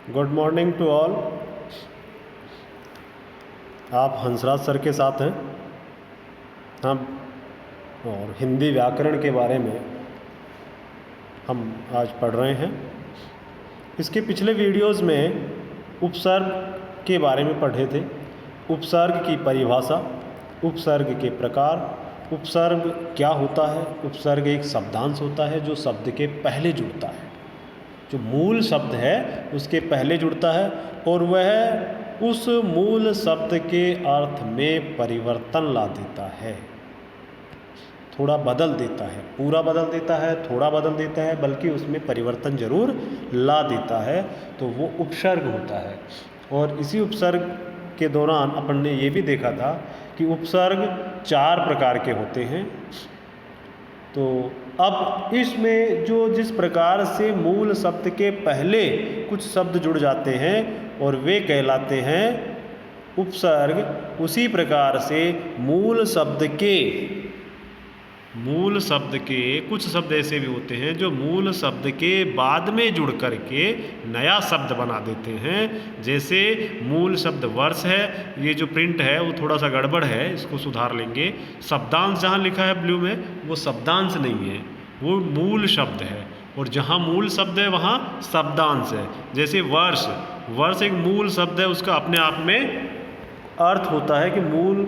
Good morning to all. आप Hansraj sir के साथ हैं। हम और हिंदी व्याकरण के बारे में हम आज पढ़ रहे हैं। इसके पिछले वीडियोस में उपसर्ग के बारे में पढ़े थे। उपसर्ग की परिभाषा, उपसर्ग के प्रकार, उपसर्ग क्या होता है। उपसर्ग एक शब्दांश होता है जो शब्द के पहले जुड़ता है, जो मूल शब्द है उसके पहले जुड़ता है और वह उस मूल शब्द के अर्थ में परिवर्तन ला देता है, थोड़ा बदल देता है। पूरा बदल देता है, थोड़ा बदल देता है, बल्कि उसमें परिवर्तन जरूर ला देता है, तो वो उपसर्ग होता है। और इसी उपसर्ग के दौरान अपन ने ये भी देखा था कि उपसर्ग 4 प्रकार के होते हैं। तो अब इसमें जो जिस प्रकार से मूल शब्द के पहले कुछ शब्द जुड़ जाते हैं और वे कहलाते हैं उपसर्ग, उसी प्रकार से मूल शब्द के कुछ शब्द ऐसे भी होते हैं जो मूल शब्द के बाद में जुड़ करके नया शब्द बना देते हैं। जैसे मूल शब्द वर्ष है, ये जो प्रिंट है वो थोड़ा सा गड़बड़ है, इसको सुधार लेंगे। शब्दांश जहाँ लिखा है ब्लू में, वो शब्दांश नहीं है, वो मूल शब्द है। और जहाँ मूल शब्द है वहाँ शब्दांश है। जैसे वर्ष, वर्ष एक मूल शब्द है, उसका अपने आप में अर्थ होता है कि मूल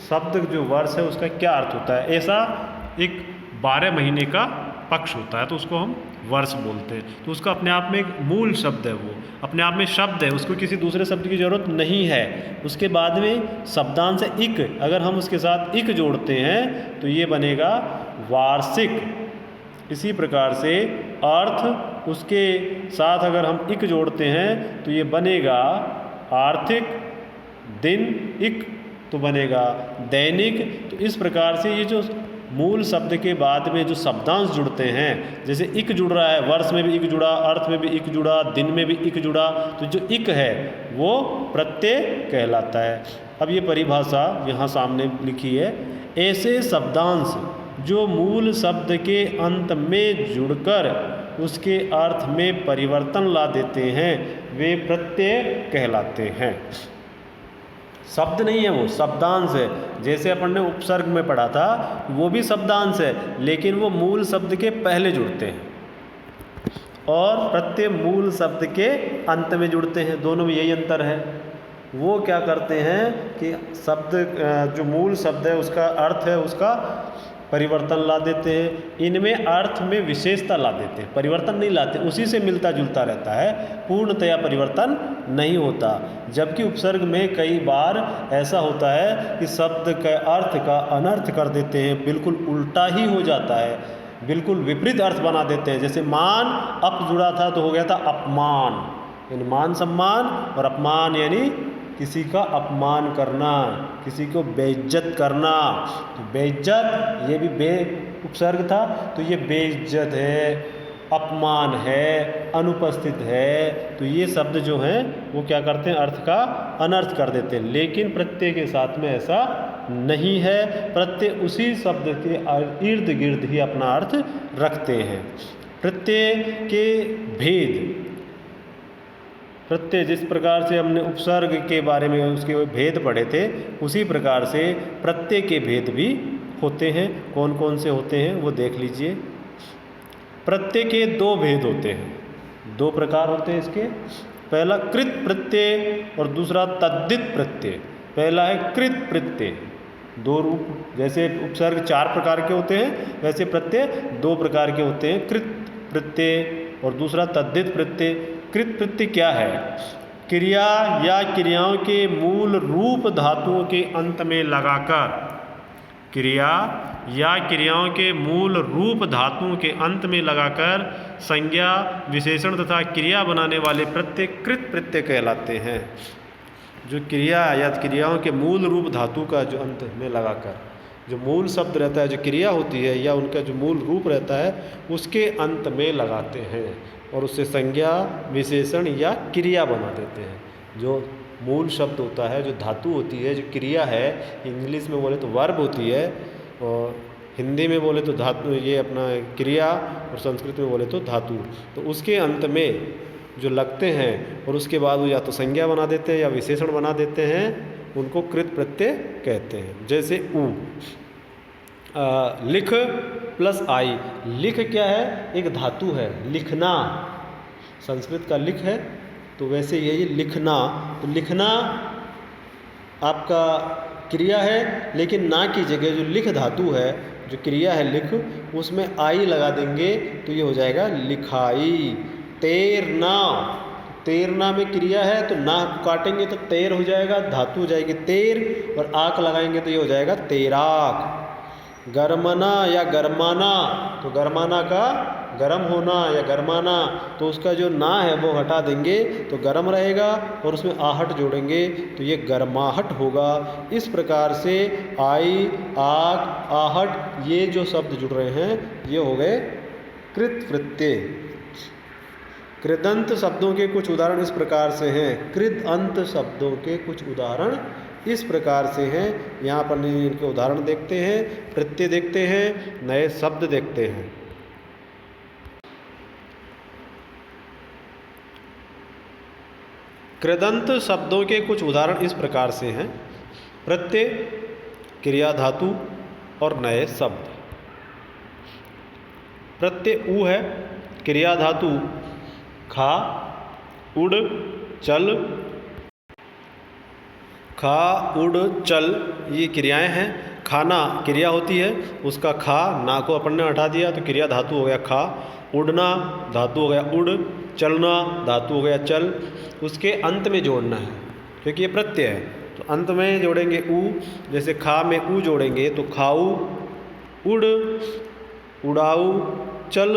शब्द जो वर्ष है उसका क्या अर्थ होता है। ऐसा एक 12 महीने का पक्ष होता है, तो उसको हम वर्ष बोलते हैं। तो उसका अपने आप में एक मूल शब्द है, वो अपने आप में शब्द है, उसको किसी दूसरे शब्द की ज़रूरत नहीं है। उसके बाद में शब्दांश है इक, अगर हम उसके साथ इक जोड़ते हैं तो ये बनेगा वार्षिक। इसी प्रकार से अर्थ, उसके साथ अगर हम इक जोड़ते हैं तो ये बनेगा आर्थिक। दिन, इक तो बनेगा दैनिक। तो इस प्रकार से ये जो मूल शब्द के बाद में जो शब्दांश जुड़ते हैं, जैसे इक जुड़ रहा है, वर्ष में भी इक जुड़ा, अर्थ में भी इक जुड़ा, दिन में भी इक जुड़ा, तो जो इक है वो प्रत्यय कहलाता है। अब ये परिभाषा यहाँ सामने लिखी है। ऐसे शब्दांश जो मूल शब्द के अंत में जुड़कर उसके अर्थ में परिवर्तन ला देते हैं वे प्रत्यय कहलाते हैं। शब्द नहीं है, वो शब्दांश है। जैसे अपन ने उपसर्ग में पढ़ा था, वो भी शब्दांश है, लेकिन वो मूल शब्द के पहले जुड़ते हैं और प्रत्यय मूल शब्द के अंत में जुड़ते हैं। दोनों में यही अंतर है। वो क्या करते हैं कि शब्द जो मूल शब्द है उसका अर्थ है उसका परिवर्तन ला देते हैं। इनमें अर्थ में विशेषता ला देते हैं, परिवर्तन नहीं लाते, उसी से मिलता जुलता रहता है, पूर्णतया परिवर्तन नहीं होता। जबकि उपसर्ग में कई बार ऐसा होता है कि शब्द के अर्थ का अनर्थ कर देते हैं, बिल्कुल उल्टा ही हो जाता है, बिल्कुल विपरीत अर्थ बना देते हैं। जैसे मान, अप जुड़ा था तो हो गया था अपमान, यानी मान सम्मान, और अपमान यानी किसी का अपमान करना, किसी को बेइज्जत करना। तो बेइज्जत ये भी उपसर्ग था, तो ये बेइज्जत है, अपमान है, अनुपस्थित है। तो ये शब्द जो हैं वो क्या करते हैं, अर्थ का अनर्थ कर देते हैं। लेकिन प्रत्यय के साथ में ऐसा नहीं है, प्रत्यय उसी शब्द के इर्द गिर्द ही अपना अर्थ रखते हैं। प्रत्यय के भेद, प्रत्यय जिस प्रकार से हमने उपसर्ग के बारे में उसके भेद पढ़े थे, उसी प्रकार से प्रत्यय के भेद भी होते हैं। कौन कौन से होते हैं वो देख लीजिए। प्रत्यय के 2 भेद होते हैं, 2 प्रकार होते हैं इसके। पहला कृत प्रत्यय और दूसरा तद्धित प्रत्यय। पहला है कृत प्रत्यय, 2 रूप। जैसे उपसर्ग 4 प्रकार के होते हैं, वैसे प्रत्यय 2 प्रकार के होते हैं, कृत प्रत्यय और दूसरा तद्धित प्रत्यय। कृत प्रत्यय क्या है? क्रिया या क्रियाओं के मूल रूप धातुओं के अंत में लगाकर, क्रिया या क्रियाओं के मूल रूप धातुओं के अंत में लगाकर संज्ञा, विशेषण तथा क्रिया बनाने वाले प्रत्यय कृत प्रत्यय कहलाते हैं। जो क्रिया या क्रियाओं के मूल रूप धातु का जो अंत में लगाकर जो मूल शब्द रहता है, जो क्रिया होती है या उनका जो मूल रूप रहता है, उसके अंत में लगाते हैं और उससे संज्ञा, विशेषण या क्रिया बना देते हैं। जो मूल शब्द होता है, जो धातु होती है, जो क्रिया है, इंग्लिश में बोले तो वर्ब होती है और हिंदी में बोले तो धातु, ये अपना क्रिया, और संस्कृत में बोले तो धातु। तो उसके अंत में जो लगते हैं और उसके बाद वो या तो संज्ञा बना देते हैं या विशेषण बना देते हैं, उनको कृत प्रत्यय कहते हैं। जैसे उ, लिख प्लस आई। लिख क्या है? एक धातु है, लिखना, संस्कृत का लिख है, तो वैसे यही लिखना। तो लिखना आपका क्रिया है, लेकिन ना की जगह जो लिख धातु है, जो क्रिया है लिख, उसमें आई लगा देंगे तो ये हो जाएगा लिखाई। तैरना, तैरना में क्रिया है तो ना काटेंगे तो तैर हो जाएगा, धातु हो जाएगी तैर, और आक लगाएंगे तो ये हो जाएगा तैराक। गरमना या गरमाना, तो गरमाना का गरम होना या गरमाना, तो उसका जो ना है वो हटा देंगे तो गरम रहेगा, और उसमें आहट जोड़ेंगे तो ये गरमाहट होगा। इस प्रकार से आई, आक, आहट, ये जो शब्द जुड़ रहे हैं ये हो गए कृत प्रत्यय। कृदंत शब्दों के कुछ उदाहरण इस प्रकार से हैं। कृदंत शब्दों के कुछ उदाहरण इस प्रकार से हैं। यहाँ पर इनके उदाहरण देखते हैं, प्रत्यय देखते हैं, नए शब्द देखते हैं। कृदंत शब्दों के कुछ उदाहरण इस प्रकार से हैं। प्रत्यय, क्रिया धातु और नए शब्द। प्रत्यय उ है, क्रिया धातु खा, उड़, चल। खा, उड़, चल ये क्रियाएं हैं। खाना क्रिया होती है, उसका खा, ना को अपन ने हटा दिया तो क्रिया धातु हो गया खा। उड़ना धातु हो गया उड़। चलना धातु हो गया चल। उसके अंत में जोड़ना है क्योंकि ये प्रत्यय है, तो अंत में जोड़ेंगे उ। जैसे खा में उ जोड़ेंगे तो खाऊ, उड़, उड़ाऊ, चल,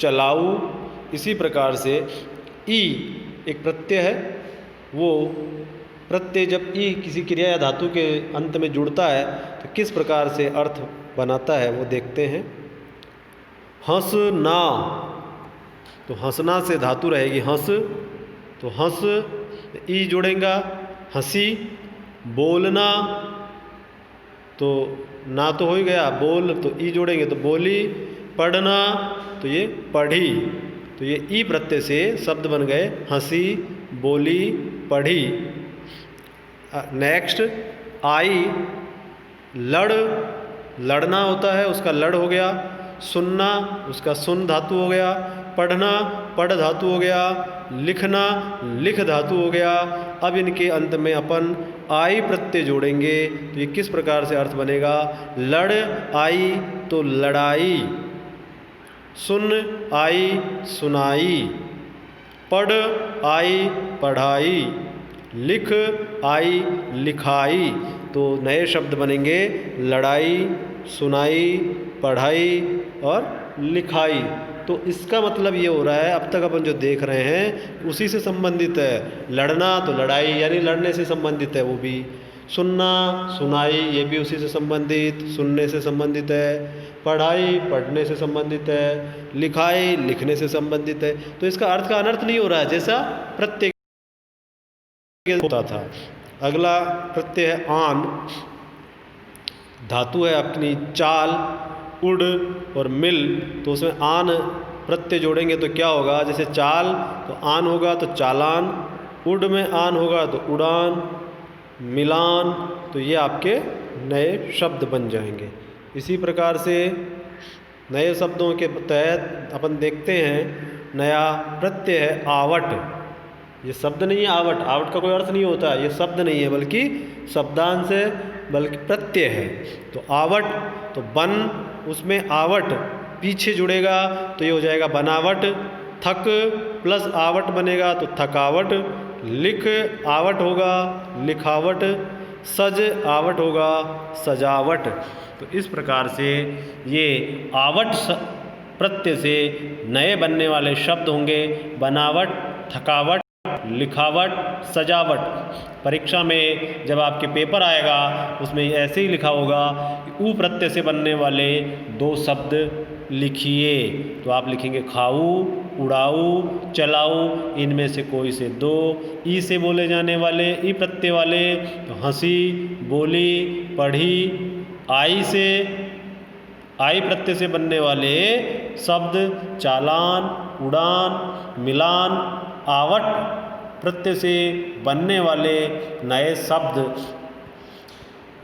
चलाऊ। इसी प्रकार से ई एक प्रत्यय है, वो प्रत्यय जब ई किसी क्रिया या धातु के अंत में जुड़ता है तो किस प्रकार से अर्थ बनाता है वो देखते हैं। हंसना, तो हंसना से धातु रहेगी हंस, तो हंस ई जोड़ेगा हंसी। बोलना, तो ना तो हो ही गया बोल, तो ई जोड़ेंगे तो बोली। पढ़ना, तो ये पढ़ी, तो ये ई प्रत्यय से शब्द बन गए हंसी, बोली, पढ़ी। नेक्स्ट आई, लड़, लड़ना होता है उसका लड़ हो गया। सुनना उसका सुन धातु हो गया। पढ़ना पढ़ धातु हो गया। लिखना लिख धातु हो गया। अब इनके अंत में अपन आई प्रत्यय जोड़ेंगे तो ये किस प्रकार से अर्थ बनेगा। लड़ आई तो लड़ाई, सुन आई सुनाई, पढ़ आई पढ़ाई, लिख आई लिखाई। तो नए शब्द बनेंगे लड़ाई, सुनाई, पढ़ाई और लिखाई। तो इसका मतलब ये हो रहा है अब तक अपन जो देख रहे हैं उसी से संबंधित है। लड़ना तो लड़ाई यानी लड़ने से संबंधित है वो भी। सुनना सुनाई ये भी उसी से संबंधित, सुनने से संबंधित है। पढ़ाई पढ़ने से संबंधित है। लिखाई लिखने से संबंधित है। तो इसका अर्थ का अनर्थ नहीं हो रहा है जैसा प्रत्यय होता था। अगला प्रत्यय है आन, धातु है अपनी चाल, उड़ और मिल। तो उसमें आन प्रत्यय जोड़ेंगे तो क्या होगा। जैसे चाल तो आन होगा तो चालान, उड़ में आन होगा तो उड़ान, मिलान। तो ये आपके नए शब्द बन जाएंगे। इसी प्रकार से नए शब्दों के तहत अपन देखते हैं नया प्रत्यय है आवट। ये शब्द नहीं है आवट, आवट का कोई अर्थ नहीं होता, ये शब्द नहीं है बल्कि शब्दांश है, बल्कि प्रत्यय है। तो आवट तो बन, उसमें आवट पीछे जुड़ेगा तो ये हो जाएगा बनावट। थक प्लस आवट बनेगा तो थकावट। लिख आवट होगा लिखावट। सज आवट होगा सजावट। तो इस प्रकार से ये आवट प्रत्यय से नए बनने वाले शब्द होंगे बनावट, थकावट, लिखावट, सजावट। परीक्षा में जब आपके पेपर आएगा उसमें ऐसे ही लिखा होगा कि ऊ प्रत्यय से बनने वाले दो शब्द लिखिए। तो आप लिखेंगे खाऊ, उड़ाऊ, चलाऊ, इनमें से कोई से दो। ई से बोले जाने वाले ई प्रत्यय वाले तो हंसी, बोली, पढ़ी। आई से आई प्रत्यय से बनने वाले शब्द चालान, उड़ान, मिलान, आवट प्रत्यय से बनने वाले नए शब्द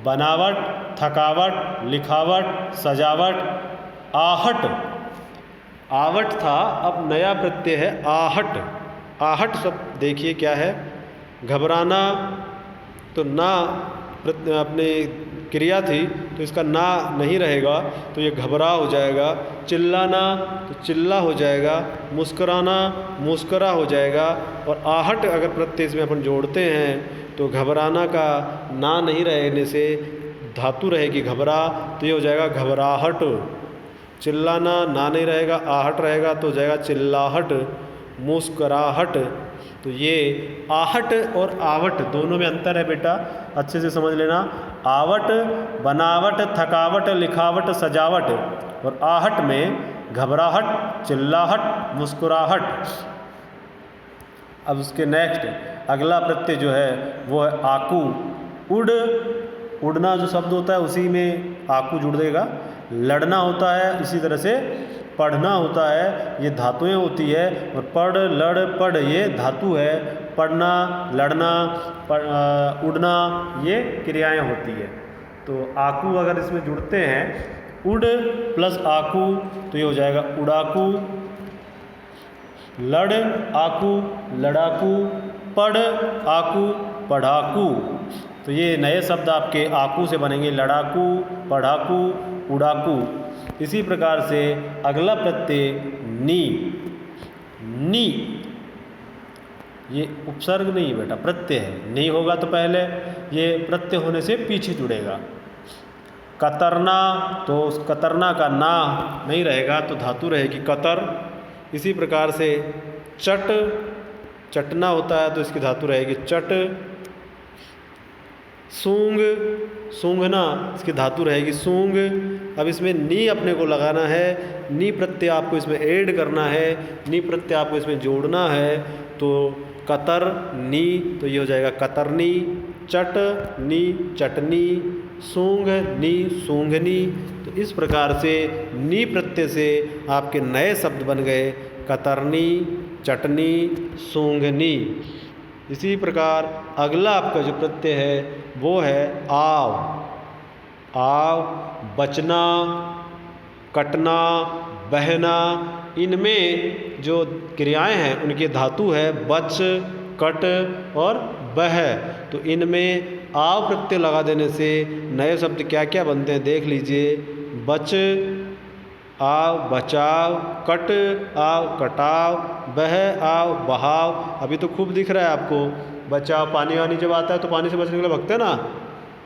बनावट, थकावट, लिखावट, सजावट, आहट। आवट था, अब नया प्रत्यय है आहट। आहट शब्द देखिए क्या है, घबराना, तो ना अपने क्रिया थी तो इसका ना नहीं रहेगा तो ये घबरा हो जाएगा। चिल्लाना तो चिल्ला हो जाएगा। मुस्कुराना मुस्कुरा हो जाएगा। और आहट अगर प्रत्यय इसमें अपन जोड़ते हैं तो घबराना का ना नहीं रहने से धातु रहेगी घबरा, तो ये हो जाएगा घबराहट। चिल्लाना ना नहीं रहेगा, आहट रहेगा तो हो जाएगा चिल्लाहट। मुस्कुराहट, तो ये आहट और आवट दोनों में अंतर है बेटा, अच्छे से समझ लेना। आवट बनावट, थकावट, लिखावट, सजावट, और आहट में घबराहट, चिल्लाहट, मुस्कुराहट। अब उसके नेक्स्ट अगला प्रत्यय जो है वो है आकू। उड़, उड़ना जो शब्द होता है उसी में आकू जुड़ देगा। लड़ना होता है, इसी तरह से पढ़ना होता है, ये धातुएं होती है। और पढ़, लड़, पढ़ ये धातु है। पढ़ना, लड़ना, उड़ना ये क्रियाएं होती है। तो आकू अगर इसमें जुड़ते हैं, उड़ प्लस आकू तो ये हो जाएगा उड़ाकू। लड़ आकू, लड़ाकू, पढ़ आकू, पढ़ाकू। तो ये नए शब्द आपके आकू से बनेंगे, लड़ाकू, पढ़ाकू, उड़ाकू। इसी प्रकार से अगला प्रत्यय नी। नी ये उपसर्ग नहीं बेटा, प्रत्यय है। नी होगा तो पहले, ये प्रत्यय होने से पीछे जुड़ेगा। कतरना, तो उस कतरना का ना नहीं रहेगा तो धातु रहेगी कतर। इसी प्रकार से चट, चटना होता है तो इसकी धातु रहेगी चट। सूंग, सूंघना, इसकी धातु रहेगी सूंग। अब इसमें नी अपने को लगाना है, नी प्रत्यय आपको इसमें ऐड करना है, नी प्रत्यय आपको इसमें जोड़ना है। तो कतर नी तो ये हो जाएगा कतरनी। चट नी चटनी। सूंघ नी सूंघनी। तो इस प्रकार से नी प्रत्यय से आपके नए शब्द बन गए कतरनी, चटनी, सूंघनी। इसी प्रकार अगला आपका जो प्रत्यय है वो है आव। आव बचना, कटना, बहना, इनमें जो क्रियाएं हैं उनकी धातु है बच, कट और बह। तो इनमें आव प्रत्यय लगा देने से नए शब्द क्या क्या बनते हैं देख लीजिए। बच आव बचाव, कट आव कटाव, बह आव बहाव। अभी तो खूब दिख रहा है आपको। बचाव, पानी वानी जब आता है तो पानी से बचने के लिए भगते हैं ना।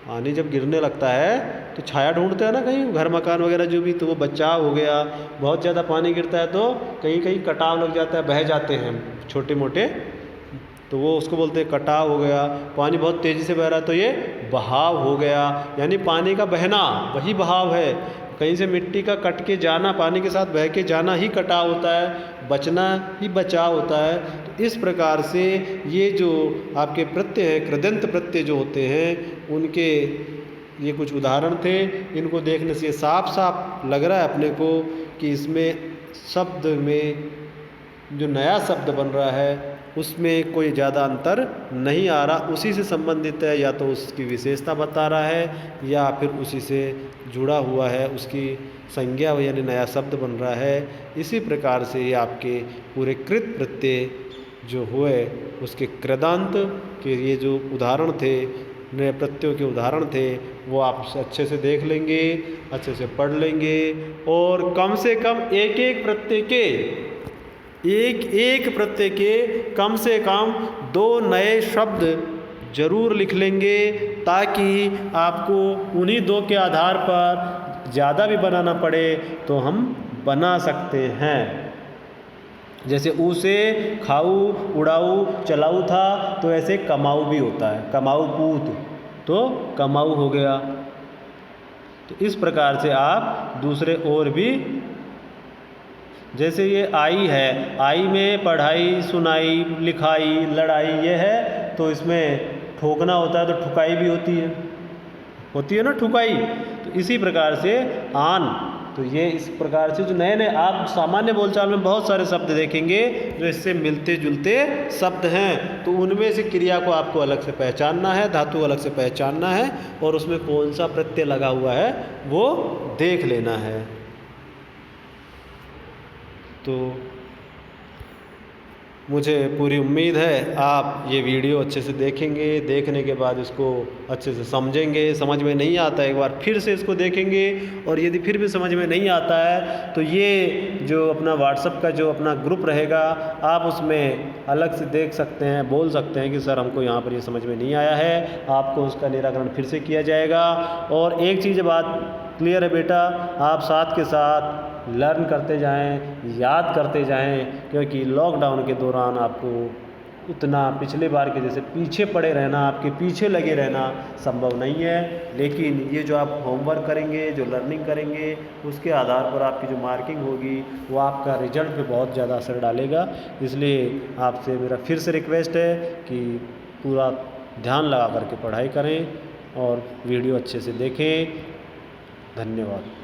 पानी जब गिरने लगता है तो छाया ढूंढते हैं ना कहीं, घर मकान वगैरह जो भी, तो वो बचाव हो गया। बहुत ज़्यादा पानी गिरता है तो कहीं कहीं कटाव लग जाता है, बह जाते हैं छोटे मोटे, तो वो उसको बोलते हैं कटाव हो गया। पानी बहुत तेज़ी से बह रहा है तो ये बहाव हो गया। यानी पानी का बहना वही बहाव है। कहीं से मिट्टी का कट के जाना, पानी के साथ बह के जाना ही कटाव होता है, बचना ही बचाव होता है। तो इस प्रकार से ये जो आपके प्रत्यय हैं, कृदंत प्रत्यय जो होते हैं, उनके ये कुछ उदाहरण थे। इनको देखने से साफ साफ लग रहा है अपने को कि इसमें शब्द में जो नया शब्द बन रहा है उसमें कोई ज़्यादा अंतर नहीं आ रहा, उसी से संबंधित है, या तो उसकी विशेषता बता रहा है या फिर उसी से जुड़ा हुआ है, उसकी संज्ञा यानी नया शब्द बन रहा है। इसी प्रकार से ये आपके पूरे कृत प्रत्यय जो हुए उसके कृदांत के ये जो उदाहरण थे, नए प्रत्ययों के उदाहरण थे, वो आप अच्छे से देख लेंगे, अच्छे से पढ़ लेंगे। और कम से कम एक एक प्रत्यय के कम से कम 2 नए शब्द जरूर लिख लेंगे, ताकि आपको उन्हीं 2 के आधार पर ज़्यादा भी बनाना पड़े तो हम बना सकते हैं। जैसे ऊ से खाऊ, उड़ाऊ, चलाऊ था, तो ऐसे कमाऊ भी होता है, कमाऊ पूत तो कमाऊ हो गया। तो इस प्रकार से आप दूसरे और भी, जैसे ये आई है, आई में पढ़ाई, सुनाई, लिखाई, लड़ाई ये है, तो इसमें ठोकना होता है तो ठुकाई भी होती है ना ठुकाई। तो इसी प्रकार से आन, तो ये इस प्रकार से जो नए नए आप सामान्य बोलचाल में बहुत सारे शब्द देखेंगे जो इससे मिलते जुलते शब्द हैं, तो उनमें से क्रिया को आपको अलग से पहचानना है, धातु अलग से पहचानना है और उसमें कौन सा प्रत्यय लगा हुआ है वो देख लेना है। तो मुझे पूरी उम्मीद है आप ये वीडियो अच्छे से देखेंगे, देखने के बाद इसको अच्छे से समझेंगे। समझ में नहीं आता है एक बार फिर से इसको देखेंगे, और यदि फिर भी समझ में नहीं आता है तो ये जो अपना व्हाट्सएप का जो अपना ग्रुप रहेगा आप उसमें अलग से देख सकते हैं, बोल सकते हैं कि सर हमको यहाँ पर ये समझ में नहीं आया है, आपको उसका निराकरण फिर से किया जाएगा। और एक चीज़ बात क्लियर है बेटा, आप साथ के साथ लर्न करते जाएं, याद करते जाएं, क्योंकि लॉकडाउन के दौरान आपको उतना पिछले बार के जैसे पीछे पड़े रहना, आपके पीछे लगे रहना संभव नहीं है। लेकिन ये जो आप होमवर्क करेंगे, जो लर्निंग करेंगे, उसके आधार पर आपकी जो मार्किंग होगी वो आपका रिजल्ट पे बहुत ज़्यादा असर डालेगा। इसलिए आपसे मेरा फिर से रिक्वेस्ट है कि पूरा ध्यान लगा करके पढ़ाई करें और वीडियो अच्छे से देखें। धन्यवाद।